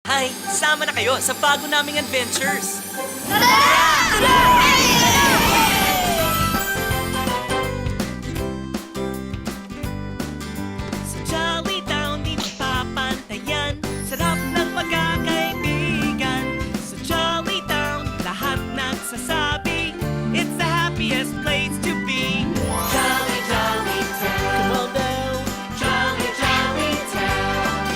Hi, sama na kayo sa bago naming adventures. Sa Jolly Town, di mapapantayan. Sarap ng pagkakaibigan. Sa Jolly Town, lahat nagsasabi, it's the happiest place to be. Jolly, jolly town. Come on down. Jolly, jolly town.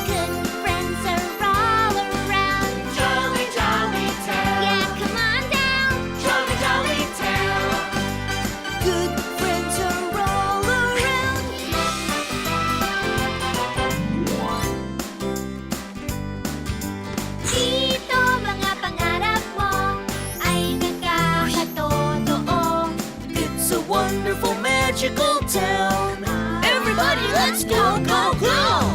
Good friends are all around. Jolly, jolly town. Yeah, come on down. Jolly, jolly town. Good friends are all around. Dito mga pangarap mo ay nagkakatotoo. It's a wonderful, magical town. Everybody, let's go, go, go!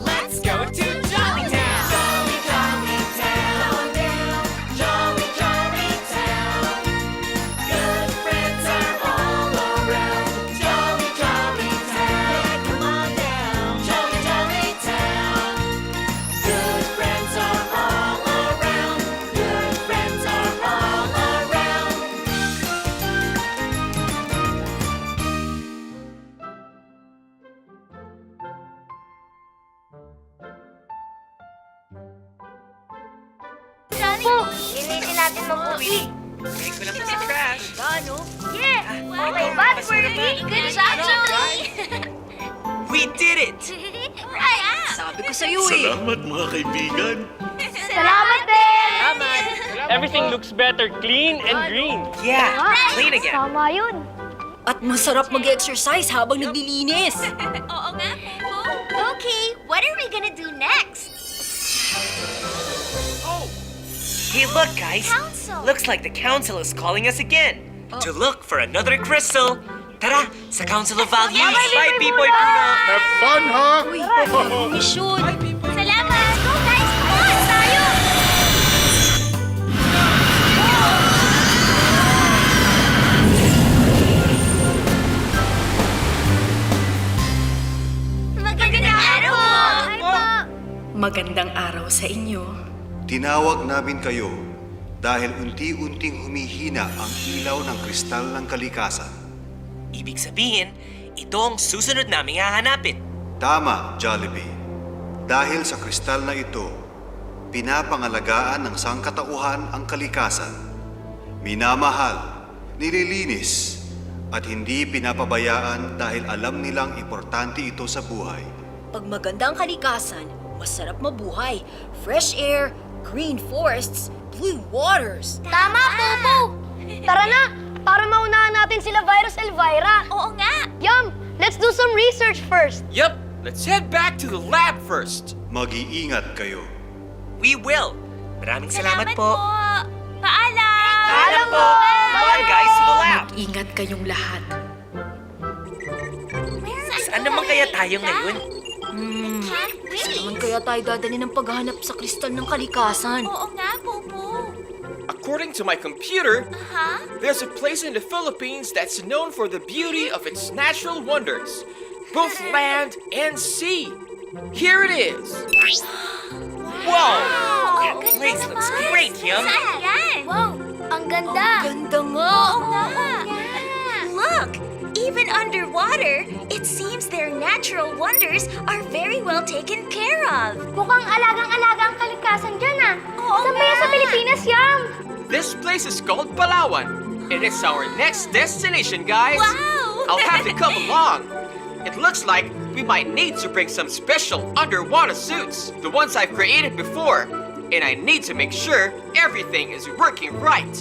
Let's go to Jolly Town! Jolly, jolly town! Jolly, jolly town! Good friends are all around. Jolly, jolly town! Come on down! Jolly, jolly town! Good friends are all around. Good friends are all around. Po, initin natin mag-uwi. Bigay ko lang sa trash. Ano? Yeah! Okay ba, Birdie? Good job, Joey! We did it! Right! Sabi ko sa'yo eh. Salamat mga kaibigan. Salamat din! Everything looks better, clean and green. Yeah, clean again. Tama yun. At masarap mag-exercise habang naglilinis. Oo nga, Popo. Okay, what are we gonna do next? Hey, look, guys. Council. Looks like the council is calling us again to look for another crystal. Tara, sa Council of Values. Bye, Pipoy Puno. Have fun, ha? Mission. Salamat! Let's go, guys! Come on, tayo! Magandang araw po! Hi po! Magandang araw sa inyo. Tinawag namin kayo dahil unti-unting humihina ang ilaw ng kristal ng kalikasan. Ibig sabihin, ito ang susunod naming hahanapin. Tama, Jollibee. Dahil sa kristal na ito, pinapangalagaan ng sangkatauhan ang kalikasan. Minamahal, nililinis, at hindi pinapabayaan dahil alam nilang importante ito sa buhay. Pag maganda ang kalikasan, masarap mabuhay. Fresh air, green forests, blue waters. Tama, Popo! Tara na! Para maunahan natin sila Virus Elvira. Oo nga! Yum! Let's do some research first. Yep, let's head back to the lab first. Mag-iingat kayo. We will. Maraming salamat po. Paalam! Paalam po! Come on, guys, to the lab. Ingat kayong lahat. Saan naman kaya tayo ngayon? Saan kaya tayo dadali ng paghahanap sa kristal ng kalikasan? Oo nga, Popo. According to my computer, there's a place in the Philippines that's known for the beauty of its natural wonders, both land and sea. Here it is. Whoa! That place looks great, Yum. Saan yan? Wow! Ang ganda! Ganda nga! Oo nga! Look! Even underwater, it seems their natural wonders are very well taken care of. Mukhang alagang-alaga ang kalikasan dyan, ah. Oo Saan ba yan sa Pilipinas, Yam? This place is called Palawan, and it's our next destination, guys. Wow! I'll have to come along. It looks like we might need to bring some special underwater suits, the ones I've created before, and I need to make sure everything is working right.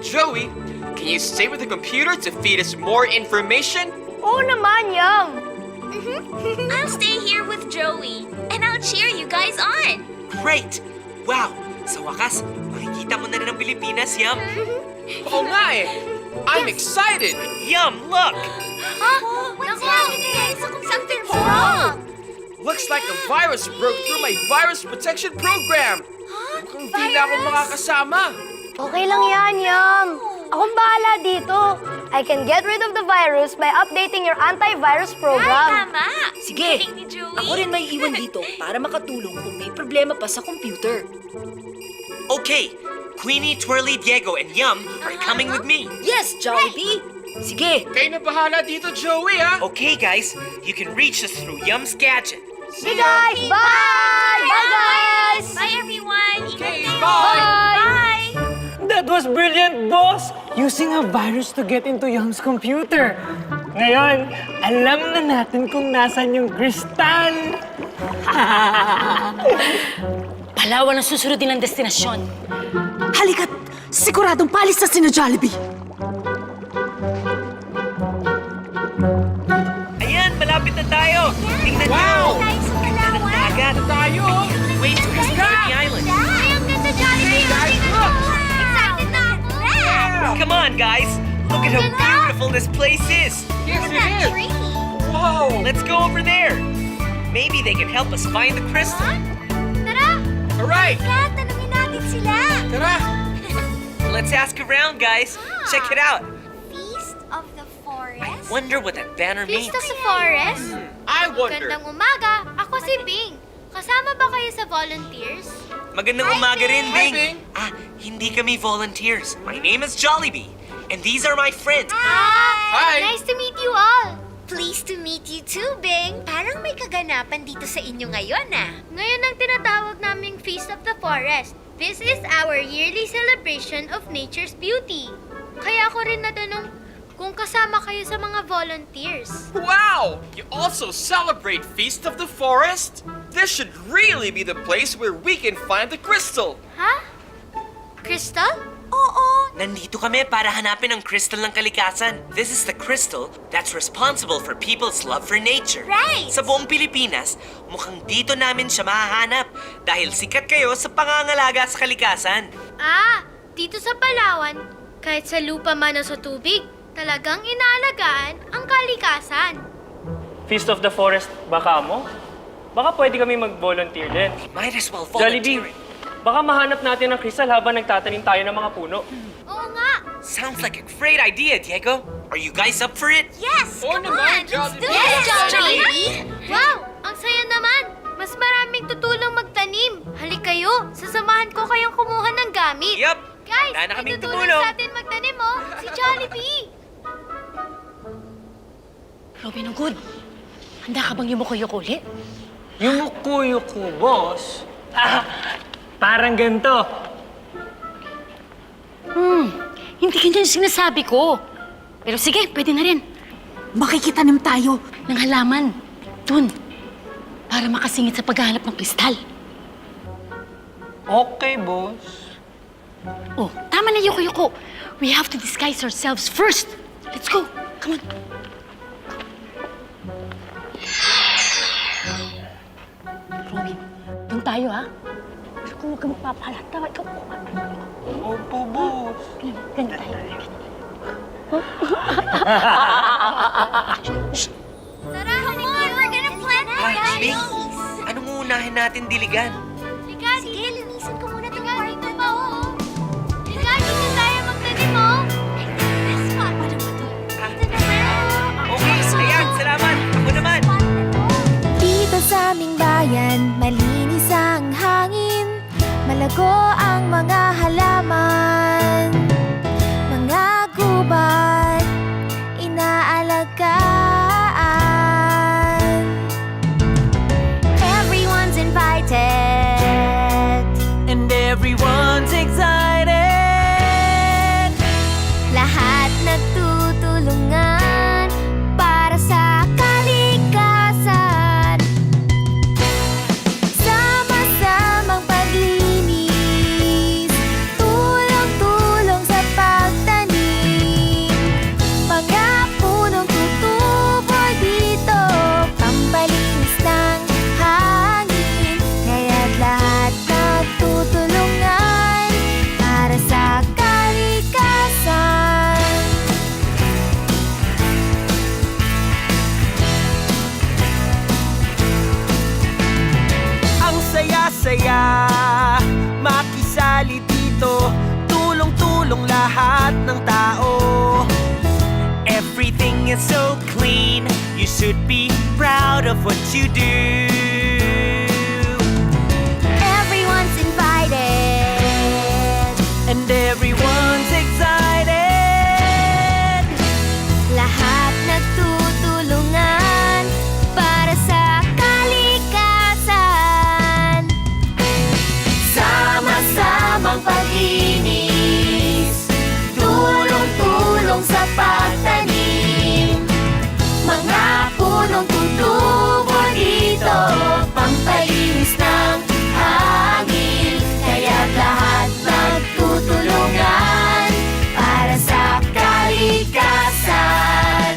Joey, can you stay with the computer to feed us more information? Oo naman, Yam. I'll stay here with Joey, and I'll cheer you guys on. Great! Wow! Sa wakas, makikita mo na rin ang Pilipinas, Yum. Oh my! I'm excited! Yum, look! What's happening? Something's wrong. Looks like a virus broke through my virus protection program. Mukhang di na ako makakasama. Okay lang yan, Yam. bahala dito. I can get rid of the virus by updating your antivirus Ay, program. tama! Sige, Galing ni Joey. ako rin may iwan dito para makatulong kung may problema pa sa computer. Okay, Queenie, Twirly, Diego, and Yum are coming with me. Yes, Jollibee! Sige, Kayo na bahala dito, Joey, ha? Okay, guys, you can reach us through Yum's gadget. See you guys! Bye! Bye, guys! Bye, everyone! Ingat Okay, kayo! bye! Bye! That was brilliant, boss! Using a virus to get into Yum's computer. Ngayon, alam na natin kung nasan yung kristal. Palawan ang susunod nilang destinasyon. Halika't siguradong palis na sina Jollibee. Ayan, malapit na tayo. Tingnan Wow! niyo. Nice Palawan! Agad. Tayo! Wait to explore the island. Ay, ang ganda, Jollibee! guys, Tingnan look! mo! Excited na ako! Come on, guys. Look at how beautiful this place is. Yes, That it is! tree! Wow! Let's go over there. Maybe they can help us find the crystal. Tara! Alright! Kat, tanungin natin sila! Tara! Let's ask around, guys. Check it out. Feast of the Forest? Wonder what that banner means. Feast of the Forest? I wonder. Magandang umaga! Ako si Bing. Kasama ba kayo sa volunteers? Magandang Hi, umaga rin, Hi, Bing. Bing. Hindi kami volunteers. My name is Jollibee, and these are my friends. Hi. Nice to meet you all! Pleased to meet you too, Bing. Parang may kaganapan dito sa inyo ngayon, ah. Ngayon ang tinatawag naming Feast of the Forest. This is our yearly celebration of nature's beauty. Kaya ako rin natanong kung kasama kayo sa mga volunteers. Wow! You also celebrate Feast of the Forest? This should really be the place where we can find the crystal. Ha? Crystal? Oo. Nandito kami para hanapin ang crystal ng kalikasan. This is the crystal that's responsible for people's love for nature. Right. Sa buong Pilipinas, mukhang dito namin siya mahahanap dahil sikat kayo sa pangangalaga sa kalikasan. Ah, dito sa Palawan, kahit sa lupa man o sa tubig, talagang inaalagaan ang kalikasan. Feast of the Forest, baka mo? Baka pwede kami mag-volunteer din. Might as well Jollibee, volunteer. baka mahanap natin ang kristal habang nagtatanim tayo ng mga puno. Oo nga. Sounds like a great idea, Diego. Are you guys up for it? Yes, Oo come naman, on, let's do Jollibee. it, Yes, Jollibee! Wow, ang saya naman. Mas maraming tutulong magtanim. Halik kayo, sasamahan ko kayong kumuha ng gamit. Yup. Guys, Wala na may kaming tutulong tumulong. sa atin magtanim, oh. Si Jollibee. Robin Hood, handa ka bang yumuko-yuko ulit? Yumuko-yuko, boss. Parang ganito. Hindi ganyan yung sinasabi ko. Pero sige, pwede na rin. Makikitanim tayo ng halaman. Dun. Para makasingit sa paghahanap ng kristal. Okay, boss. Oh, tama na yuko-yuko. We have to disguise ourselves first. Let's go. Come on. Robin, dun tayo ha. Pero kung huwag ka magpapalata, ikaw. Opo, boss. Ganyan tayo. Tara, come on, we're gonna plant the Ay, Bing, guys. anong uunahin natin diligan? Liga, sige, linisin ko muna itong kwarto mo. Liga, dito tayo magtanim, oh. This one. Dito naman. Okay, ayan, salamat. Ako naman. Dito sa aming bayan, malinis ang hangin, malago ang mga halaman, mga gubat, inaalagaan. Everyone's invited. is so clean. You should be proud of what you do. Everyone's invited. And everyone's excited. Lahat nagtutulungan para sa kalikasan. Sama-samang paglinis, tulong-tulong sa pagtanim. Mga punong tutubo dito, pampalinis ng hangin. Kaya't lahat nagtutulungan para sa kalikasan.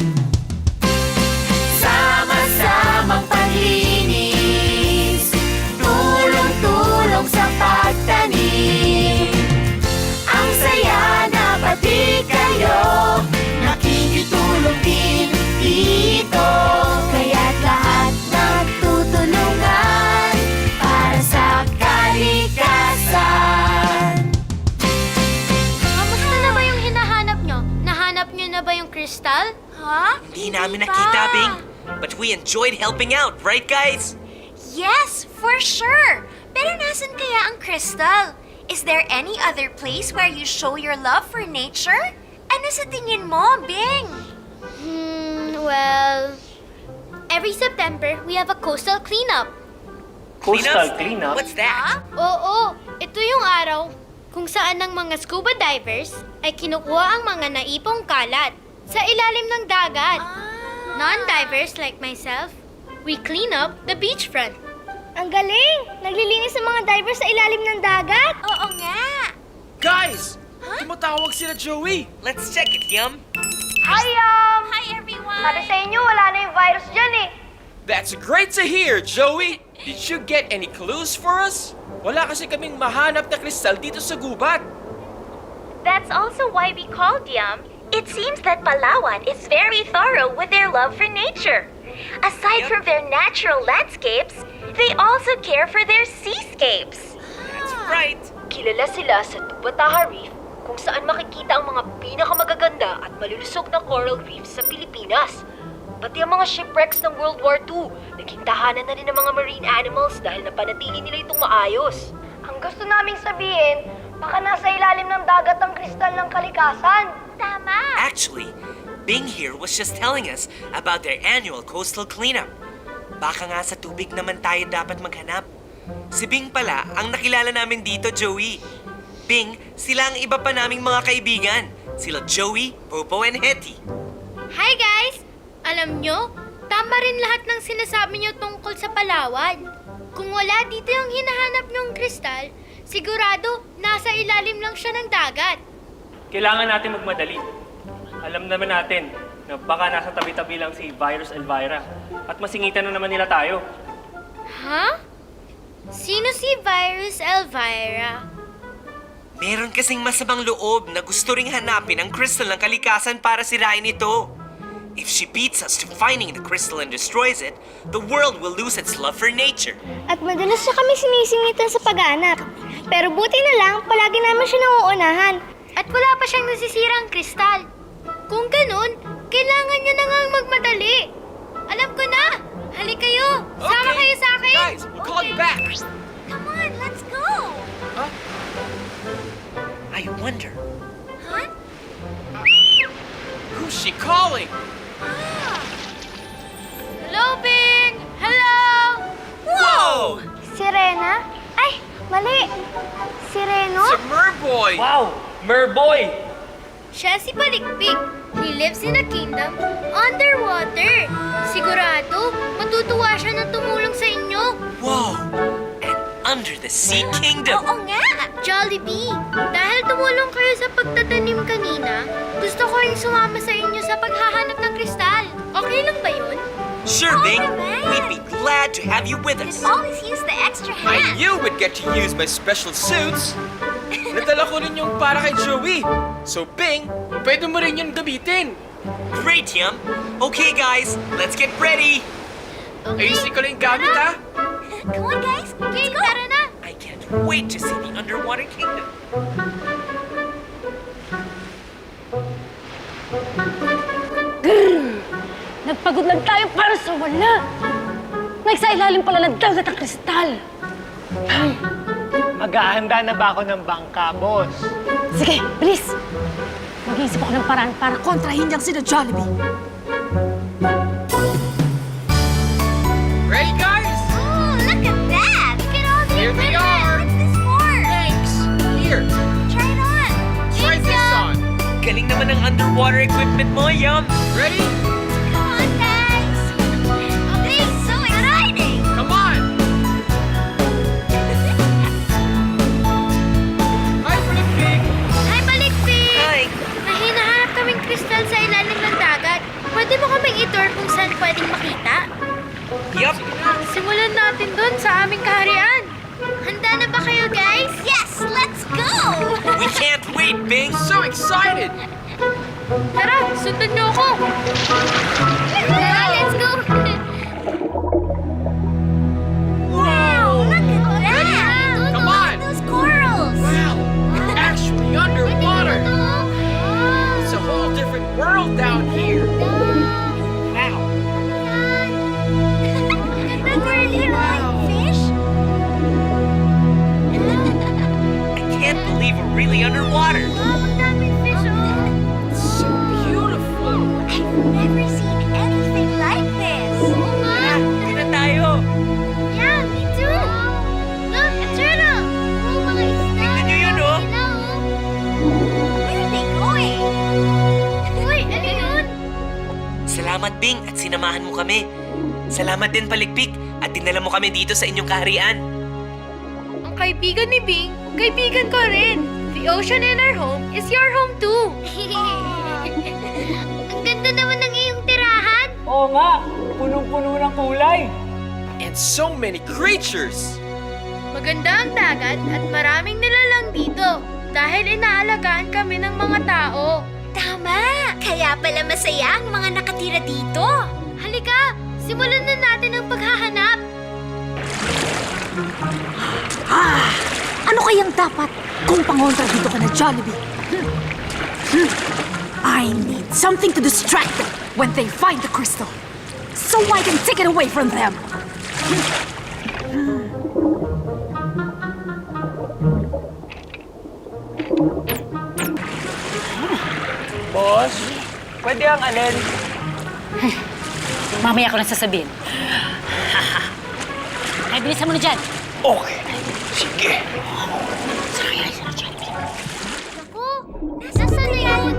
Sama-samang paglinis, tulong-tulong sa pagtanim. Ang saya na pati kayo, nakikitulong din dito. Kaya't lahat nagtutulungan para sa kalikasan. Kamusta na ba yung hinahanap nyo? Nahanap nyo na ba yung kristal? Ha? Hindi namin nakita, Bing. But we enjoyed helping out, right guys? Yes, for sure! Pero nasan kaya ang crystal? Is there any other place where you show your love for nature? Ano sa tingin mo, Bing? Well, every September, we have a coastal cleanup. Coastal cleanup? What's that? Oo, ito yung araw kung saan ang mga scuba divers ay kinukuha ang mga naipong kalat sa ilalim ng dagat. Non-divers like myself, we clean up the beachfront. Ang galing! Naglilinis ang mga divers sa ilalim ng dagat. Oo nga! Guys! Tumatawag sila Joey! Let's check it, Yum. Hi, Hi, everyone! Sabi sa inyo, wala na yung virus dyan eh. That's great to hear, Joey! Did you get any clues for us? Wala kasi kaming mahanap na kristal dito sa gubat. That's also why we called Yum. It seems that Palawan is very thorough with their love for nature. Aside from their natural landscapes, they also care for their seascapes. That's right. Kilala sila sa Tubataha Reef kung saan makikita ang mga pinakamagaganda at malulusog na coral reefs sa Pilipinas. Pati ang mga shipwrecks ng World War II, naging tahanan na rin ng mga marine animals dahil napanatili nila itong maayos. Ang gusto naming sabihin, baka nasa ilalim ng dagat ang kristal ng kalikasan. Tama! Actually, Bing here was just telling us about their annual coastal cleanup. Baka nga sa tubig naman tayo dapat maghanap. Si Bing pala ang nakilala namin dito, Joey. Bing, sila ang iba pa naming mga kaibigan. Sila Joey, Popo, and Hetty. Hi guys! Alam nyo, tama rin lahat ng sinasabi nyo tungkol sa Palawan. Kung wala dito yung hinahanap nyong kristal, sigurado nasa ilalim lang siya ng dagat. Kailangan natin magmadali. Alam naman natin na baka nasa tabi-tabi lang si Virus Elvira at masingitan na naman nila tayo. Ha? Sino si Virus Elvira? Meron kasing masamang loob na gusto ring hanapin ang crystal ng kalikasan para sirain ito. If she beats us to finding the crystal and destroys it, the world will lose its love for nature. At madalas siya kami sinisingitan sa paghanap. Pero buti na lang, palagi naman siya nauunahan. At wala pa siyang nasisirang kristal. Kung ganun, kailangan niyo na ngang magmadali. Alam ko na! Halik kayo! Sama kayo sa akin! Guys, we'll call you back! Come on, let's go! I wonder. Huh? Who's she calling? Hello, Bing! Hello! Whoa! Sirena? Ay, mali! Sireno? It's a merboy! Wow! Merboy! Siya si Balikpik. He lives in a kingdom underwater. Sigurado, matutuwa siya na tumulong sa inyo. Whoa! An under-the-sea kingdom! Oo nga! Jollibee, dahil tumulong kayo sa pagtatanim kanina, gusto ko rin sumama sa inyo sa paghahanap ng kristal. Okay lang ba yun? Sure, Bing. Alright. We'd be glad to have you with us. Always use the extra I hand. knew we'd get to use my special suits. Nadala ko rin yung para kay Joey. So, Bing, pwede mo rin yung gamitin. Great, Yum. Okay, guys, let's get ready. Ayusin ko lang yung gamit, ha? Come on, guys. Okay, Let's go. tara na! I can't wait to see the underwater kingdom. Nagpagod lang tayo para sa wala. Nagsailalim pala ng dagat ang kristal. Maghahanda na ba ako ng bangka, boss? Sige, bilis! Mag-iisip ako ng paraan para kontrahin niyang sina Jollibee. Ready, guys? Oh, look at that! Look at all the Here they equipment. are. What's this for? Thanks. Here, Try it on. try this on. Galing naman ng underwater equipment mo, Yum! Ready? Come on, guys. This is so exciting. Come on. Hi, Pig. Hi, Balikpik! Hi! May hinahanap kaming kristal sa ilalim ng dagat. Pwede mo kaming i-tour kung saan pwedeng makita? Yup! Simulan natin doon sa aming kaharian. Handa na ba kayo, guys? Yes, let's go. We can't wait, Bing! So excited. Tara, sundan niyo ako. Tara, let's go. Wow, look at that. Come on. Those corals. Wow, we're actually underwater. It's a whole different world down here. Wow. Look, we're little fish. I can't believe we're really underwater! Ang daming fish, oh. So beautiful. I've never seen anything like this. Hindi na tayo! Yeah, me too. Look, a turtle. Oh, mga isda. Tingnan niyo yun, oh. Where are they going? Uy, ano yun? Salamat, Bing, at sinamahan mo kami. Salamat din, Palikpik, at dinala mo kami dito sa inyong kaharian. Ang kaibigan ni Bing, kaibigan ko rin. The ocean in our home is your home too. Ang ganda naman ng iyong tirahan. Oo nga, punong-puno ng kulay. And so many creatures. Maganda ang dagat at maraming nilalang dito dahil inaalagaan kami ng mga tao. Tama! Kaya pala masaya ang mga nakatira dito. Halika, simulan na natin ang paghahanap. Ano kayang dapat kung pangontra dito ka na Jollibee? I need something to distract them when they find the crystal. So I can take it away from them. Boss, pwede ang alin? Mamaya ko na sasabihin. Ay, bilisan mo na dyan. Okay, sige. Naku, nasaan na yun?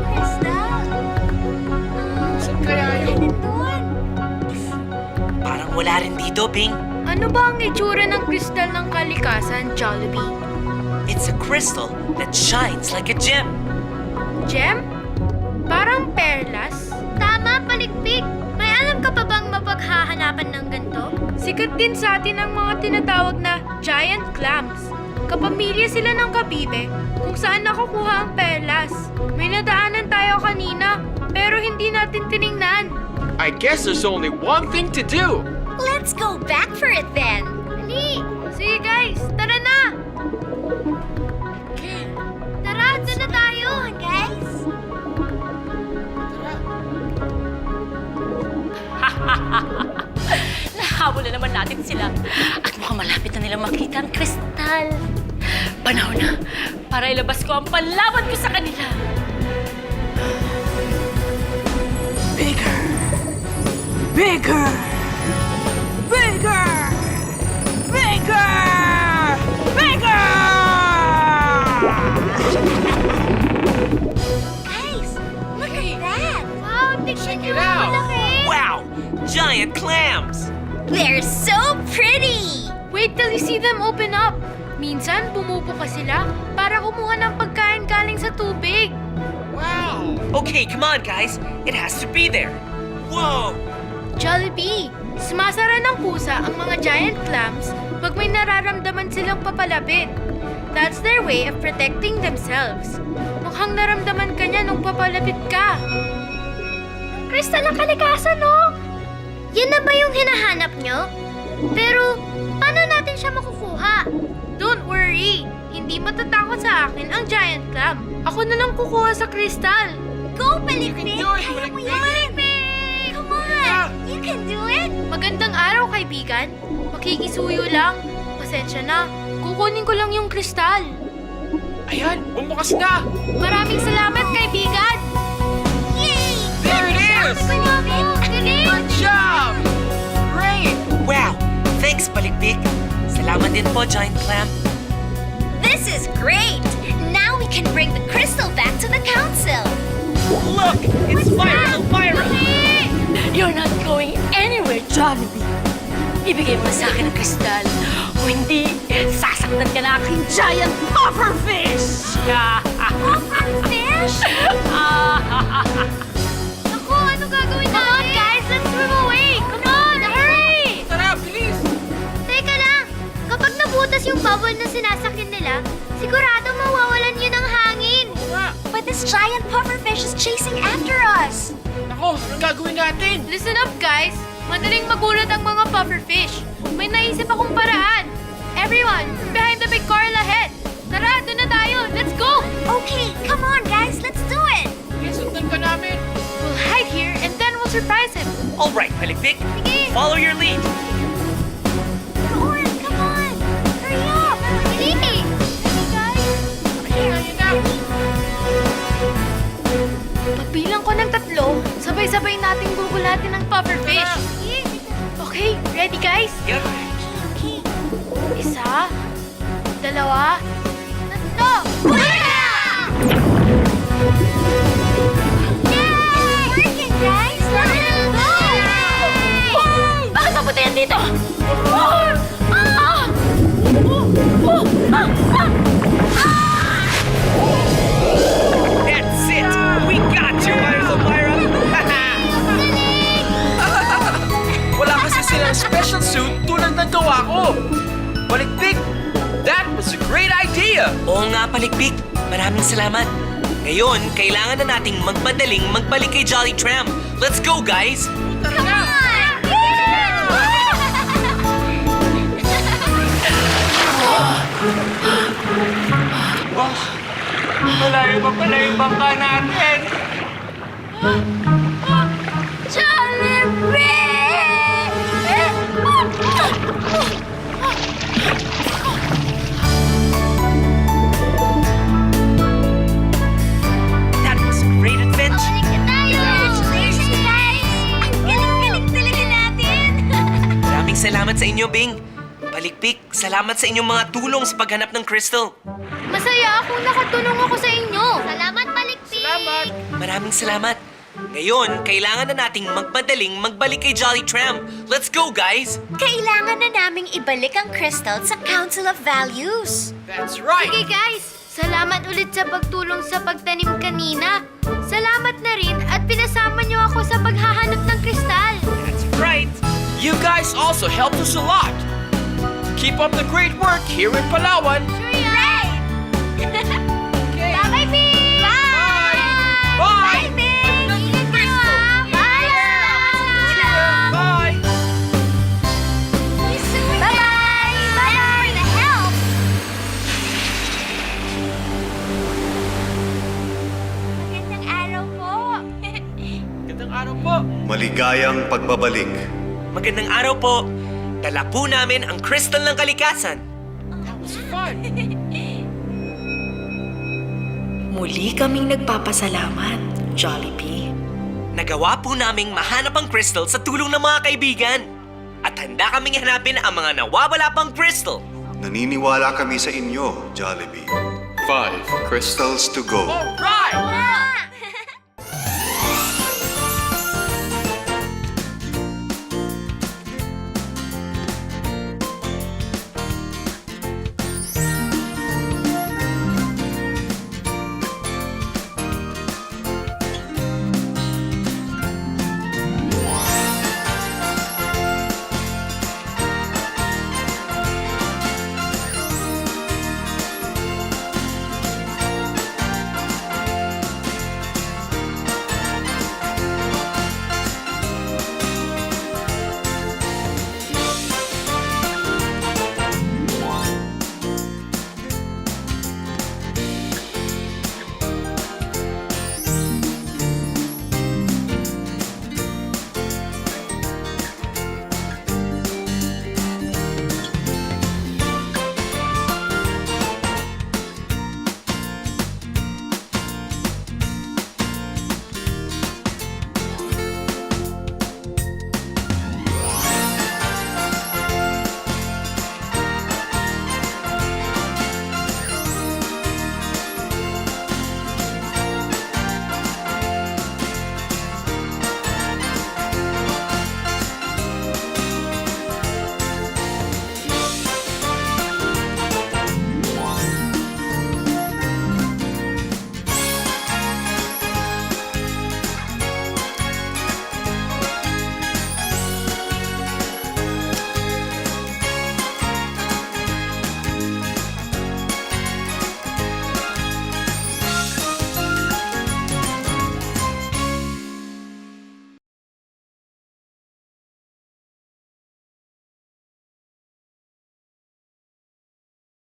Saan kaya yun? Parang wala rin dito, Bing. Ano ba ang itsura ng kristal ng kalikasan, Jollibee? It's a crystal that shines like a gem. Gem? Parang perlas? Tama, Palikpik. May alam ka pa bang mapaghahanapan ng ganito? Sikat din sa atin ang mga tinatawag na giant clams. Kapamilya sila ng kabibe kung saan nakukuha ang perlas. May nadaanan tayo kanina, pero hindi natin tiningnan. I guess there's only one thing to do. Let's go back for it then. Ali! Sige guys, tara na! Tara, doon na tayo! Come on, guys. Nahabol na naman natin sila. At mukhang malapit na nilang makita ang kristal. Panahon na para ilabas ko ang panlaban ko sa kanila. Bigger! Bigger! Bigger! Bigger! Bigger! Guys, look at that. Wow, tignan niyo! it out. Malaki! Wow! Giant clams! They're so pretty. Wait till you see them open up. Minsan, bumubuka sila para kumuha ng pagkain galing sa tubig. Wow. Okay, come on, guys. It has to be there. Whoa! Jollibee, sumasara ng pusa ang mga giant clams pag may nararamdaman silang papalapit. That's their way of protecting themselves. Mukhang naramdaman ka niya nung papalapit ka. Kristal ng kalikasan, no? Yan na ba yung hinahanap nyo? Pero, paano natin siya makukuha? Don't worry. Hindi matatakot sa akin ang giant clam. Ako na lang kukuha sa kristal. Go, Balikpik. Kaya mo yan. Come on. Magandang araw, kaibigan. Makikisuyo lang. Pasensya na. Kukunin ko lang yung kristal. Ayan, bumukas na! Maraming salamat, kaibigan! There it is! Good job! Great! Wow! Thanks, Balikpik. Salamat din po, Giant Clam. This is great! Now we can bring the crystal back to the council. Look! It's Spyro Elvira! You're not going anywhere, Jollibee. Ibigay mo sa akin ang kristal. O hindi, sasaktan ka na aking giant pufferfish! Fish? Naku, ano gagawin natin? Come on, guys! Let's swim away! Come on, hurry! Tara, bilis! Teka lang! Kapag nabutas yung bubble na sinasakyan nila, sigurado mawawalan yun ng hangin! But this giant pufferfish is chasing after us. Nako, anong gagawin natin? Listen up, guys! Madaling magulat ang mga pufferfish. May naisip akong paraan. Everyone, behind the big coral ahead. Tara, doon na tayo. Let's go! Okay, come on, guys. Let's do it. Sundan ka namin. We'll hide here and then we'll surprise him. All right, Balikpik. Sige! Follow your lead. Lauren, come on. Hurry up. Sige! Pagbilang ko ng 3, sabay-sabay nating gugulatin ng pufferfish. Okay, ready guys? Yep. 1, 2, 3. Working, guys. Let's go. Bakit mabuti yan dito? That's it! We got you, Spyro Elvira! Wala kasi silang special suit tulad ng gawa ko. Balikpik, that was a great idea! Oo nga, Balikpik. Maraming salamat. Ngayon, kailangan na nating magmadaling magbalik kay Jolly Tram. Let's go, guys! Tara na! Malayo pa pala yung bangka natin. That was a great adventure. Congratulations, guys. Ang galing-galing talaga natin. Maraming salamat sa inyo, Bing. Balikpik, salamat sa inyong mga tulong sa paghanap ng crystal. Masaya akong nakatulong ako sa inyo. Salamat, Balikpik! Salamat! Maraming salamat. Ngayon, kailangan na nating magmadaling magbalik kay Jolly Tram. Let's go, guys! Kailangan na naming ibalik ang crystal sa Council of Values. That's right! Okay guys, salamat ulit sa pagtulong sa pagtanim kanina. Salamat na rin at pinasama niyo ako sa paghahanap ng kristal. That's right! You guys also helped us a lot. Keep up the great work here in Palawan. Sure yan! Bye, Bing! Bye! Bye, Bing! Ingat kayo, ah! Bye! Bye! Bye-bye. Bye for the help. Magandang araw po. Gandang araw po. Maligayang pagbabalik. Magandang araw po. Dala po namin ang crystal ng kalikasan. That was fun. Muli kaming nagpapasalamat, Jollibee. Nagawa po naming mahanap ang crystal sa tulong ng mga kaibigan. At handa kaming hanapin ang mga nawawala pang crystal. Naniniwala kami sa inyo, Jollibee. 5 crystals to go. All right!